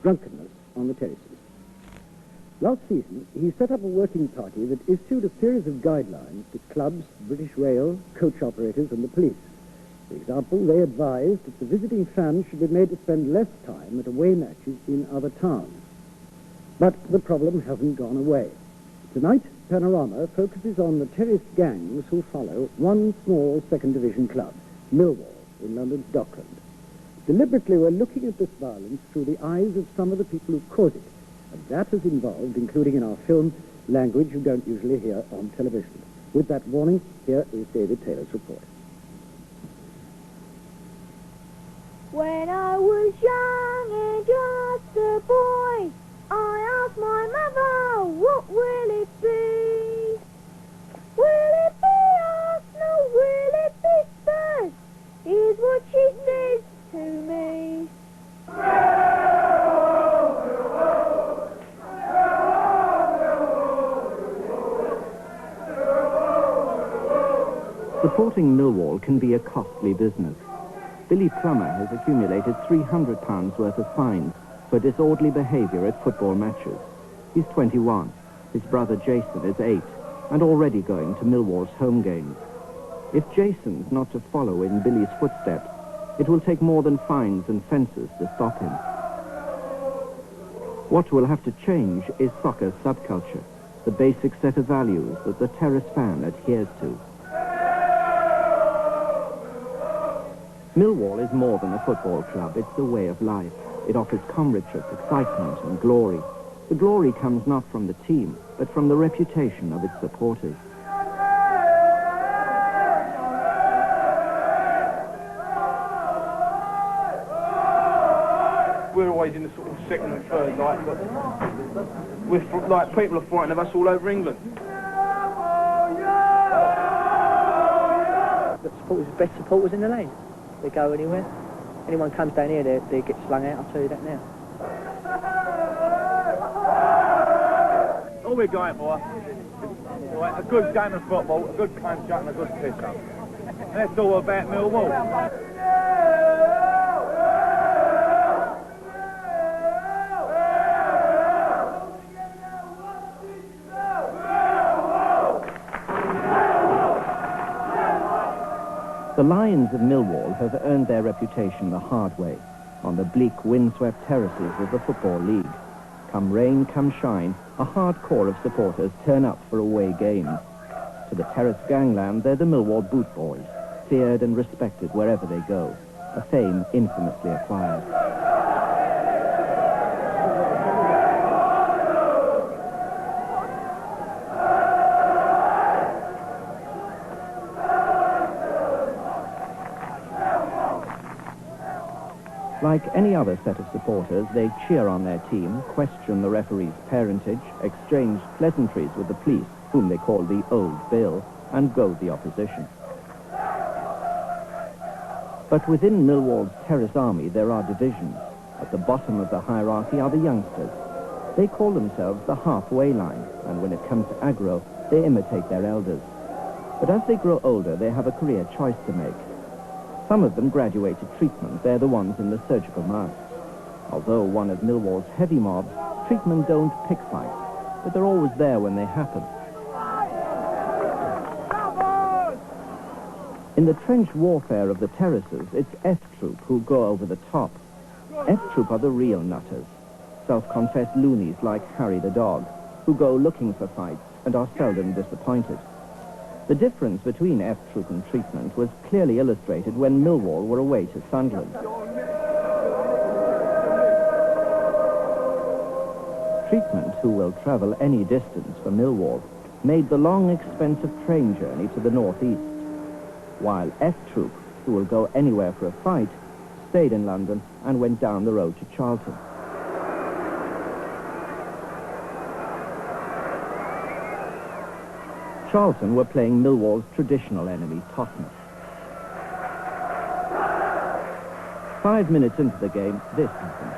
drunkenness on the terraces. Last season, he set up a working party that issued a series of guidelines to clubs, British Rail, coach operators and the police. For example, they advised that the visiting fans should be made to spend less time at away matches in other towns. But the problem hasn't gone away. Tonight, Panorama focuses on the terrace gangs who follow one small second division club, Millwall, in London's Dockland. Deliberately, we're looking at this violence through the eyes of some of the people who cause it, and that has involved, including in our film, language you don't usually hear on television. With that warning, here is David Taylor's report. When I was young and just a boy, I asked my mother, what will it be? Will it be Arsenal? Will it be Spurs? Here's what she says to me. Supporting Millwall can be a costly business. Billy Plummer has accumulated £300 worth of fines for disorderly behaviour at football matches. He's 21. His brother Jason is 8 and already going to Millwall's home games. If Jason's not to follow in Billy's footsteps, it will take more than fines and fences to stop him. What will have to change is soccer's subculture, the basic set of values that the terrace fan adheres to. Millwall is more than a football club, it's a way of life. It offers comradeship, excitement and glory. The glory comes not from the team, but from the reputation of its supporters. We're always in the sort of second and third, but people are frightened of us all over England. The supporters are the best supporters in the land. They go anywhere. Anyone comes down here, they get slung out, I'll tell you that now. All we're going for, right, a good game of football, a good punch up and a good piss up. And that's all about Millwall. The Lions of Millwall have earned their reputation the hard way, on the bleak, windswept terraces of the Football League. Come rain, come shine, a hard core of supporters turn up for away games. To the terrace gangland, they're the Millwall Boot Boys, feared and respected wherever they go, a fame infamously acquired. Like any other set of supporters, they cheer on their team, question the referee's parentage, exchange pleasantries with the police, whom they call the Old Bill, and goad the opposition. But within Millwall's terrace army, there are divisions. At the bottom of the hierarchy are the youngsters. They call themselves the halfway line, and when it comes to aggro, they imitate their elders. But as they grow older, they have a career choice to make. Some of them graduate to treatment. They're the ones in the surgical masks. Although one of Millwall's heavy mobs, treatment don't pick fights, but they're always there when they happen. In the trench warfare of the terraces, it's F Troop who go over the top. F Troop are the real nutters, self-confessed loonies like Harry the dog, who go looking for fights and are seldom disappointed. The difference between F Troop and treatment was clearly illustrated when Millwall were away to Sunderland. Treatment, who will travel any distance for Millwall, made the long, expensive train journey to the northeast, while F Troop, who will go anywhere for a fight, stayed in London and went down the road to Charlton. Charlton were playing Millwall's traditional enemy, Tottenham. 5 minutes into the game, this happened.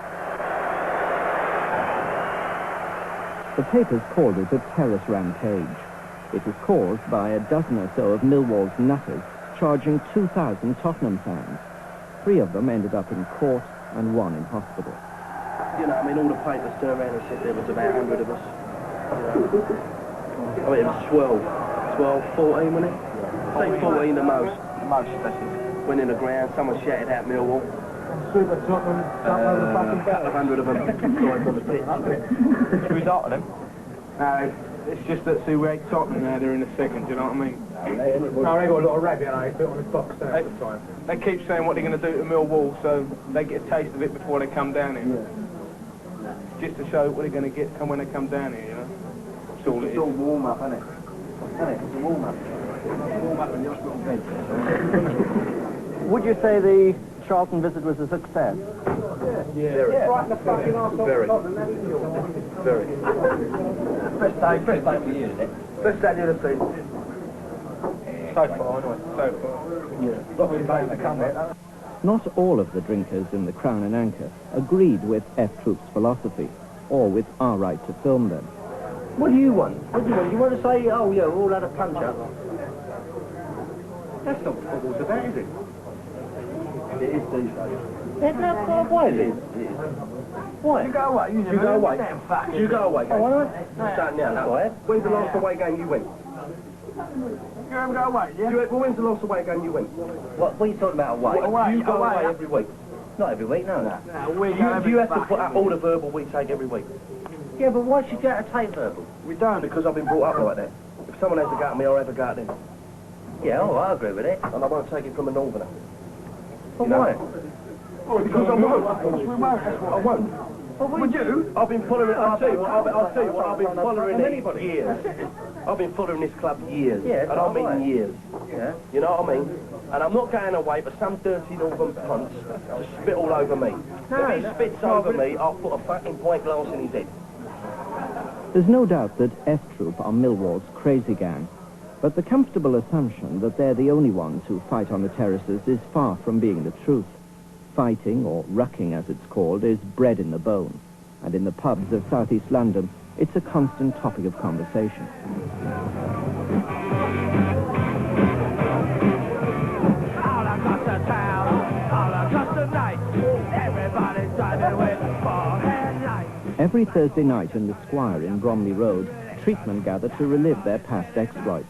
The papers called it a terrace rampage. It was caused by a dozen or so of Millwall's nutters charging 2,000 Tottenham fans. 3 of them ended up in court and 1 in hospital. You know, I mean, all the papers turned around and said there was about 100 of us. You know. I mean, it was 12, 14, wasn't it? Say 14 the most. Most special. Went in the ground, someone shouted out Millwall. Super Tottenham, A couple of hundred of them died on the pitch. Should we start them? No, it's just that, see, we ain't Tottenham now, they're in the second, do you know what I mean? No, they got a lot of rabbit, and they put on the box down all the time. They keep saying what they're going to do to Millwall, so they get a taste of it before they come down here. Just to show what they're going to get when they come down here, you know? That's all it is. It's all warm-up, isn't it? Isn't it? It's a warm-up. Warm-up in the hospital bed. Would you say the Charlton visit was a success? Yeah. Right in the fucking arsehole. Very. Best day for you, isn't it? Best day of the season. So far, anyway, so far. Yeah. Lovely day to come there. Not all of the drinkers in the Crown and Anchor agreed with F Troop's philosophy, or with our right to film them. What do you want? What do you want? You want to say, oh yeah, we all had a punch-up? That's not what football's about, is it? It is these days. Why is it? Why? You go away. You go away. Fucking. You go away. Oh, why not? Start now. No. When's the last away game you went? You ever go away, yeah? When's the last away game you went? What are you talking about away? You go away every week. Not every week, no. You have to put up all the verbal we take every week. Yeah, but why should you have to take verbal? We don't, because I've been brought up like that. If someone has a go at me, I'll have a go at them. Yeah, oh, I agree with it. And I won't take it from a northerner. But why? Well, because I won't. I won't. Would you? I've been following it. I'll tell you what, I've been following it years. I've been following this club for years. Yeah, and I mean right. years. Yeah. You know what I mean? And I'm not going away for some dirty northern punts to spit all over me. If he spits over me, I'll put a fucking pint glass in his head. There's no doubt that F Troop are Millwall's crazy gang, but the comfortable assumption that they're the only ones who fight on the terraces is far from being the truth. Fighting, or rucking as it's called, is bred in the bone, and in the pubs of southeast London, it's a constant topic of conversation. All across the town, all across the night, everybody's driving with forehead lights. Every Thursday night in the Squire in Bromley Road, treatment gather to relive their past exploits.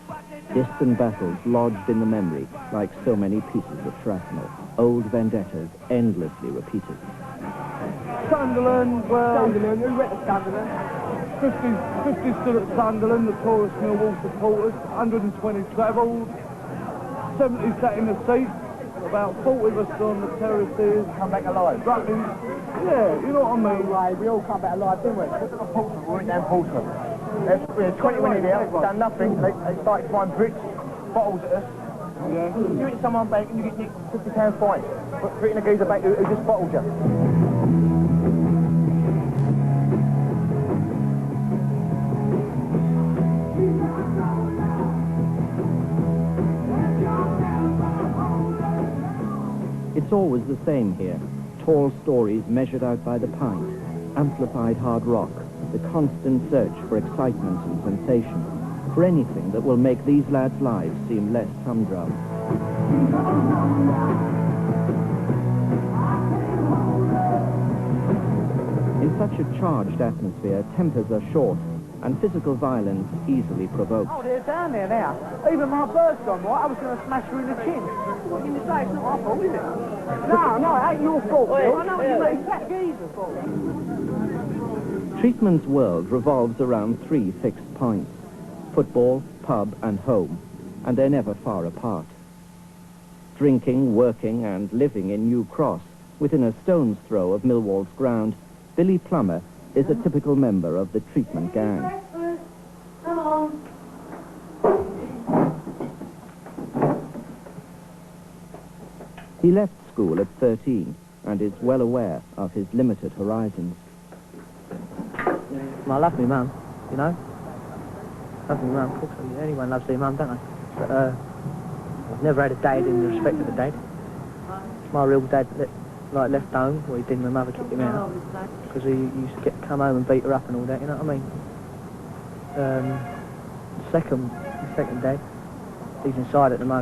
Distant battles lodged in the memory like so many pieces of shrapnel. Old vendettas endlessly repeated. Sunderland, well... Sunderland, who went to Sunderland? 50 stood at Sunderland, the Taurus Millwall supporters, 120 travelled, 70 sat in the seats, about 40 of us stood on the terraces. Come back alive. Rugby, yeah, you know what I mean? Right, we all come back alive, didn't we? Look at the Portsmouth, we went down Portsmouth. We had 20 men in here, done nothing, they started throwing bricks, bottles at us. Yeah. You hit someone back and you get nicked £50 fine. Put it in a geezer back who just bottled you. It's always the same here. Tall stories measured out by the pint, amplified hard rock, the constant search for excitement and sensation, for anything that will make these lads' lives seem less humdrum. In such a charged atmosphere, tempers are short, and physical violence easily provoked. Oh, they're down there now. Even my bird's gone right. I was going to smash her in the chin. What can you say? It's not my fault, is it? No, it ain't your fault. I know what you mean. It's that geezer's fault. Treatment's world revolves around three fixed points: football, pub and home, and they're never far apart. Drinking, working and living in New Cross, within a stone's throw of Millwall's ground, Billy Plummer is a typical member of the treatment gang. Come on. He left school at 13 and is well aware of his limited horizons. I love me mum, you know. Love me mum, of course. Anyone loves their mum, don't they? But I've never had a dad in the respect of a dad. My real dad left home, well, he didn't, my mother kicked him out. Because he used to come home and beat her up and all that, you know what I mean? Second dad, he's inside at the moment.